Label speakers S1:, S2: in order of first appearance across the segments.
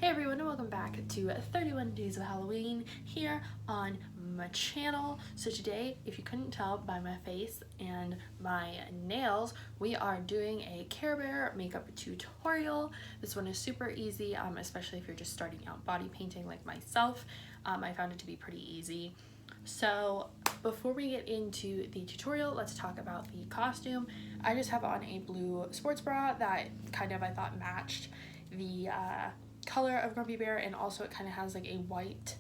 S1: Hey everyone, and welcome back to 31 Days of Halloween here on my channel. So today, if you couldn't tell by my face and my nails, we are doing a Care Bear makeup tutorial. This one is super easy, especially if you're just starting out body painting like myself. I found it to be pretty easy. So before we get into the tutorial, let's talk about the costume. I just have on a blue sports bra that I thought matched the color of Grumpy Bear, and also it kind of has like a white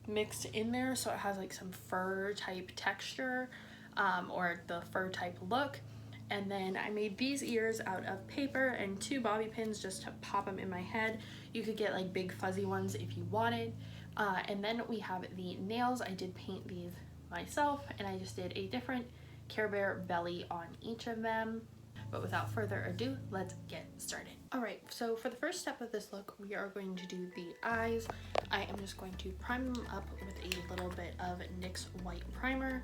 S1: mixed in there, so it has like some fur type texture or the fur type look. And then I made these ears out of paper and 2 bobby pins just to pop them in my head. You could get like big fuzzy ones if you wanted. And then we have the nails. I did paint these myself, and I just did a different Care Bear belly on each of them. But without further ado, let's get started. Alright, so for the first step of this look, we are going to do the eyes. I am just going to prime them up with a little bit of NYX white primer.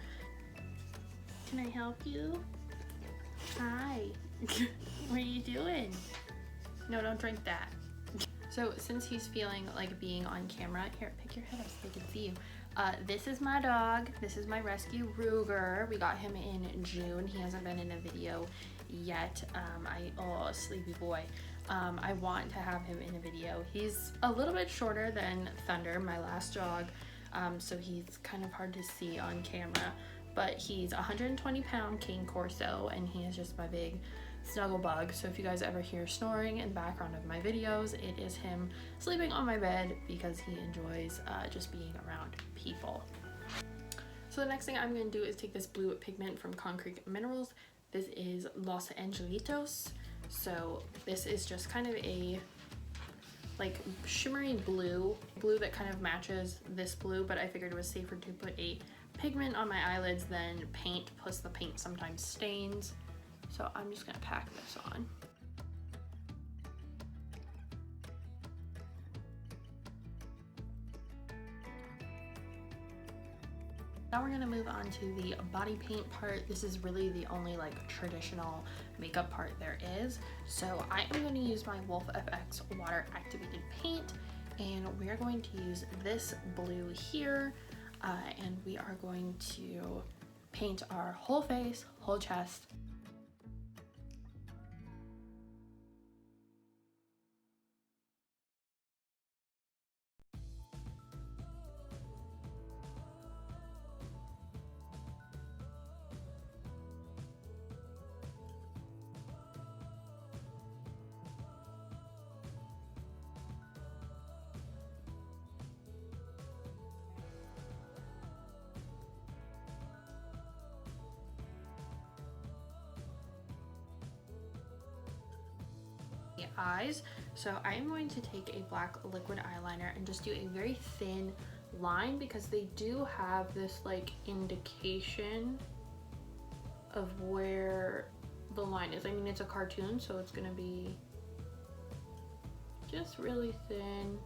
S1: Can I help you? Hi. What are you doing? No, don't drink that. So since he's feeling like being on camera, here, pick your head up so they can see you. This is my dog. This is my rescue Ruger. We got him in June. He hasn't been in a video yet. Oh, sleepy boy. I want to have him in a video. He's a little bit shorter than Thunder, my last dog, so he's kind of hard to see on camera, but he's a 120-pound Cane Corso, and he is just my big snuggle bug. So if you guys ever hear snoring in the background of my videos, it is him sleeping on my bed because he enjoys just being around people. So the next thing I'm going to do is take this blue pigment from Concrete Minerals. This is Los Angelitos. So this is just kind of a like shimmery blue that kind of matches this blue, but I figured it was safer to put a pigment on my eyelids than paint, plus the paint sometimes stains. So I'm just gonna pack this on. Now we're gonna move on to the body paint part. This is really the only like traditional makeup part there is. So I am going to use my Wolf FX water activated paint, and we are going to use this blue here, and we are going to paint our whole face, whole chest. Eyes. So I am going to take a black liquid eyeliner and just do a very thin line, because they do have this like indication of where the line is. I mean, it's a cartoon, so it's gonna be just really thin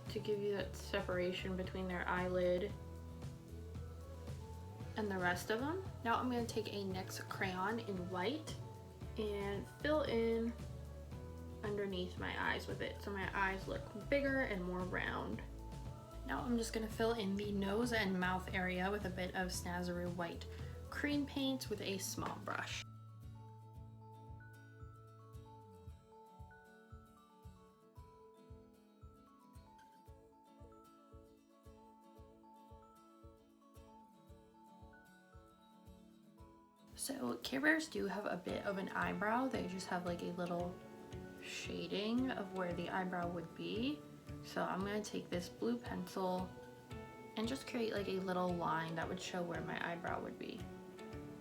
S1: to give you that separation between their eyelid and the rest of them. Now I'm going to take a NYX crayon in white and fill in underneath my eyes with it, so my eyes look bigger and more round. Now I'm just gonna fill in the nose and mouth area with a bit of Snazaroo white cream paint with a small brush. So Care Bears do have a bit of an eyebrow. They just have like a little shading of where the eyebrow would be. So I'm going to take this blue pencil and just create like a little line that would show where my eyebrow would be.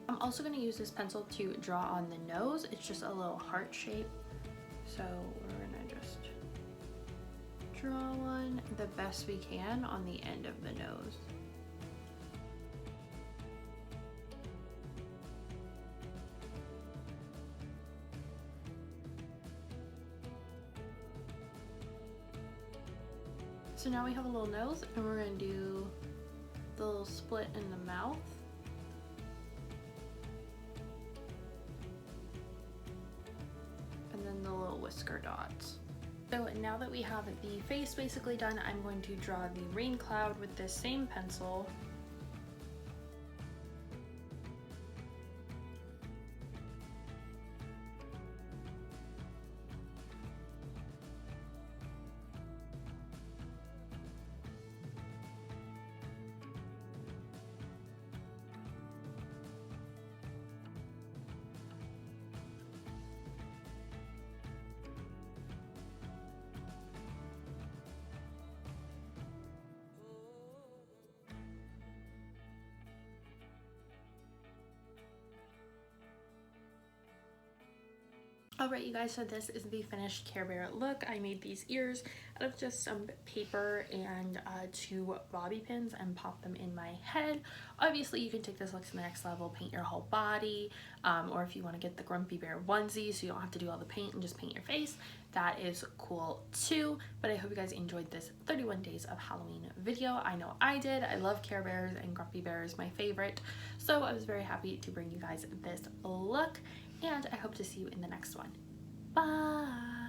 S1: I'm also going to use this pencil to draw on the nose. It's just a little heart shape. So we're going to just draw one the best we can on the end of the nose. So now we have a little nose, and we're going to do the little split in the mouth. And then the little whisker dots. So now that we have the face basically done, I'm going to draw the rain cloud with this same pencil. Alright you guys, so this is the finished Care Bear look. I made these ears out of just some paper and 2 bobby pins and pop them in my head. Obviously you can take this look to the next level, paint your whole body, or if you want to get the Grumpy Bear onesie so you don't have to do all the paint and just paint your face, that is cool too. But I hope you guys enjoyed this 31 days of Halloween video. I know I did. I love Care Bears and Grumpy Bear is my favorite, so I was very happy to bring you guys this look. And I hope to see you in the next one. Bye!